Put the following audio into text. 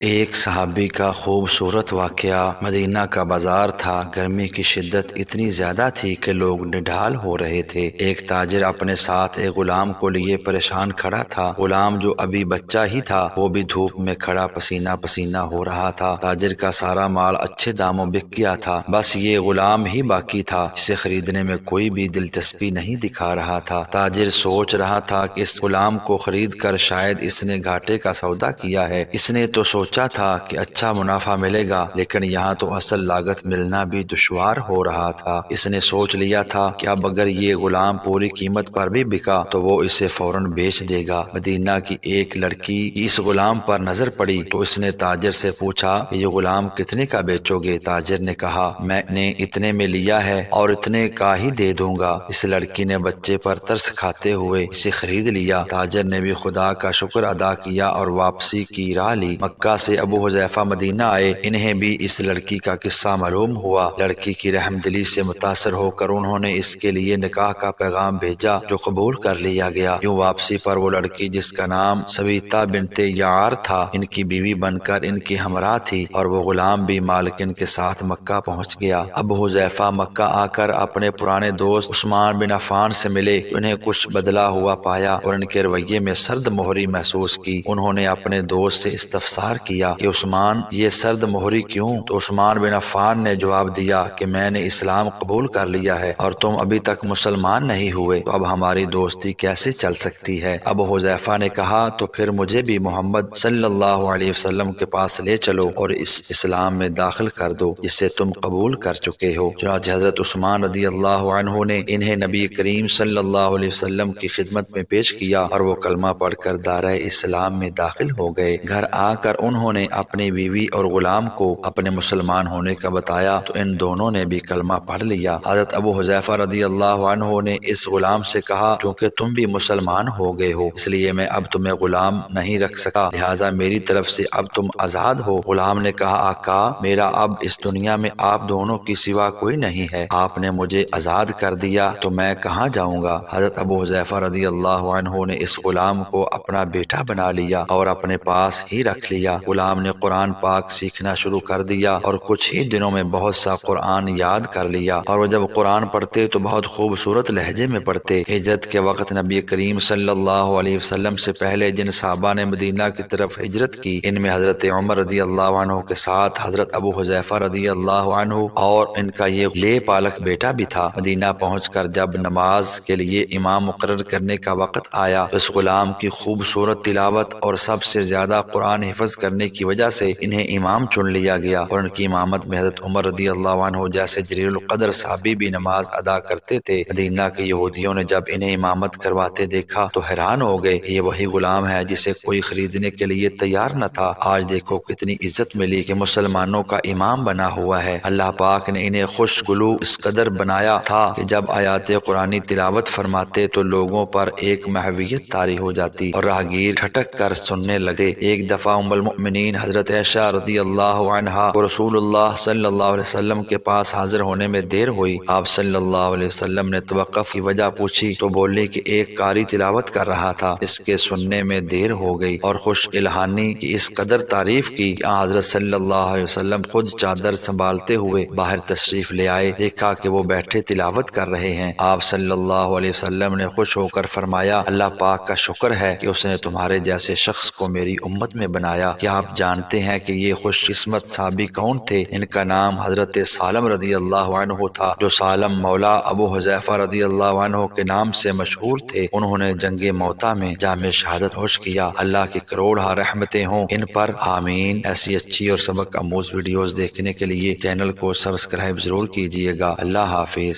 ایک صحابی کا خوبصورت واقعہ۔ مدینہ کا بازار تھا۔ گرمی کی شدت اتنی زیادہ تھی کہ لوگ نڈھال ہو رہے تھے۔ ایک تاجر اپنے ساتھ ایک غلام کو لیے پریشان کھڑا تھا۔ غلام جو ابھی بچہ ہی تھا وہ بھی دھوپ میں کھڑا پسینہ پسینہ ہو رہا تھا۔ تاجر کا سارا مال اچھے داموں بک گیا تھا، بس یہ غلام ہی باقی تھا جسے خریدنے میں کوئی بھی دلچسپی نہیں دکھا رہا تھا۔ تاجر سوچ رہا تھا کہ اس غلام کو خرید کر شاید اس نے گھاٹے کا سودا کیا ہے۔ اس نے تو سوچا تھا کہ اچھا منافع ملے گا، لیکن یہاں تو اصل لاگت ملنا بھی دشوار ہو رہا تھا۔ اس نے سوچ لیا تھا کہ اب اگر یہ غلام پوری قیمت پر بھی بکا تو وہ اسے فوراً بیچ دے گا۔ مدینہ کی ایک لڑکی اس غلام پر نظر پڑی تو اس نے تاجر سے پوچھا کہ یہ غلام کتنے کا بیچو گے؟ تاجر نے کہا، میں نے اتنے میں لیا ہے اور اتنے کا ہی دے دوں گا۔ اس لڑکی نے بچے پر ترس کھاتے ہوئے اسے خرید لیا۔ تاجر نے بھی خدا کا شکر ادا کیا اور واپسی کی راہ لی۔ مکہ سے ابو حذیفہ مدینہ آئے۔ انہیں بھی اس لڑکی کا قصہ معلوم ہوا۔ لڑکی کی رحم دلی سے متاثر ہو کر انہوں نے اس کے لیے نکاح کا پیغام بھیجا جو قبول کر لیا گیا۔ یوں واپسی پر وہ لڑکی جس کا نام سبیتا بنت یعار تھا ان کی بیوی بن کر ان کی ہمراہ تھی، اور وہ غلام بھی مالکن کے ساتھ مکہ پہنچ گیا۔ ابو حذیفہ مکہ آ کر اپنے پرانے دوست عثمان بن عفان سے ملے۔ انہیں کچھ بدلا ہوا پایا اور ان کے رویے میں سرد مہری محسوس کی۔ انہوں نے اپنے دوست سے استفسار کیا کہ عثمان، یہ سرد مہری کیوں؟ تو عثمان بن عفان نے جواب دیا کہ میں نے اسلام قبول کر لیا ہے اور تم ابھی تک مسلمان نہیں ہوئے، تو اب ہماری دوستی کیسے چل سکتی ہے؟ ابو حذیفہ نے کہا، تو پھر مجھے بھی محمد صلی اللہ علیہ وسلم کے پاس لے چلو اور اس اسلام میں داخل کر دو جسے تم قبول کر چکے ہو۔ چنانچہ حضرت عثمان رضی اللہ عنہ نے انہیں نبی کریم صلی اللہ علیہ وسلم کی خدمت میں پیش کیا اور وہ کلمہ پڑھ کر دائرہ اسلام میں داخل ہو گئے۔ گھر آ کر انہوں نے اپنی بیوی اور غلام کو اپنے مسلمان ہونے کا بتایا تو ان دونوں نے بھی کلمہ پڑھ لیا۔ حضرت ابو حذیفہ رضی اللہ عنہ نے اس غلام سے کہا، چونکہ تم بھی مسلمان ہو گئے ہو اس لیے میں اب تمہیں غلام نہیں رکھ سکا، لہٰذا میری طرف سے اب تم آزاد ہو۔ غلام نے کہا، آقا، میرا اب اس دنیا میں آپ دونوں کی سوا کوئی نہیں ہے، آپ نے مجھے آزاد کر دیا تو میں کہاں جاؤں گا؟ حضرت ابو حذیفہ رضی اللہ عنہ نے اس غلام کو اپنا بیٹا بنا لیا اور اپنے پاس ہی رکھ لیا۔ غلام نے قرآن پاک سیکھنا شروع کر دیا اور کچھ ہی دنوں میں بہت سا قرآن یاد کر لیا، اور وہ جب قرآن پڑھتے تو بہت خوبصورت لہجے میں پڑھتے۔ ہجرت کے وقت نبی کریم صلی اللہ علیہ وسلم سے پہلے جن صحابہ نے مدینہ کی طرف ہجرت کی، ان میں حضرت عمر رضی اللہ عنہ کے ساتھ حضرت ابو حذیفہ رضی اللہ عنہ اور ان کا یہ لے پالک بیٹا بھی تھا۔ مدینہ پہنچ کر جب نماز کے لیے امام مقرر کرنے کا وقت آیا تو اس غلام کی خوبصورت تلاوت اور سب سے زیادہ قرآن حفظ کرنے کی وجہ سے انہیں امام چن لیا گیا، اور ان کی امامت میں حضرت عمر رضی اللہ عنہ جیسے جلیل القدر صحابی بھی نماز ادا کرتے تھے۔ مدینہ کے یہودیوں نے جب انہیں امامت کرواتے دیکھا تو حیران ہو گئے، یہ وہی غلام ہے جسے کوئی خریدنے کے لیے تیار نہ تھا، آج دیکھو کتنی عزت ملی کہ مسلمانوں کا امام بنا ہوا ہے۔ اللہ پاک نے انہیں خوش گلو اس قدر بنایا تھا کہ جب آیات قرآنی تلاوت فرماتے تو لوگوں پر ایک محویت طاری ہو جاتی اور راہگیر ٹھٹک کر سننے لگے۔ ایک دفعہ ام المؤمنین حضرت عائشہ رضی اللہ عنہا کو رسول اللہ صلی اللہ علیہ وسلم کے پاس حاضر ہونے میں دیر ہوئی۔ آپ صلی اللہ علیہ وسلم نے توقف کی وجہ پوچھی تو بولی کہ ایک قاری تلاوت کر رہا تھا، اس کے سننے میں دیر ہو گئی، اور خوش الہانی کی اس قدر تعریف کی کہ حضرت صلی اللہ علیہ وسلم خود چادر سنبھالتے ہوئے باہر تشریف لے آئے۔ دیکھا کہ وہ بیٹھے تلاوت کر رہے ہیں۔ آپ صلی اللہ علیہ وسلم نے خوش ہو کر فرمایا، اللہ پاک کا شکر ہے کہ اس نے تمہارے جیسے شخص کو میری امت میں بنایا۔ کیا آپ جانتے ہیں کہ یہ خوش قسمت صحابی کون تھے؟ ان کا نام حضرت سالم رضی اللہ عنہ تھا، جو سالم مولا ابو حذیفہ رضی اللہ عنہ کے نام سے مشہور تھے۔ انہوں نے جنگ موتا میں جام شہادت نوش کیا۔ اللہ کی کروڑ رحمتیں ہوں ان پر، آمین۔ ایسی اچھی اور سبق آموز ویڈیوز دیکھنے کے لیے چینل کو سبسکرائب ضرور کیجیے گا۔ اللہ حافظ۔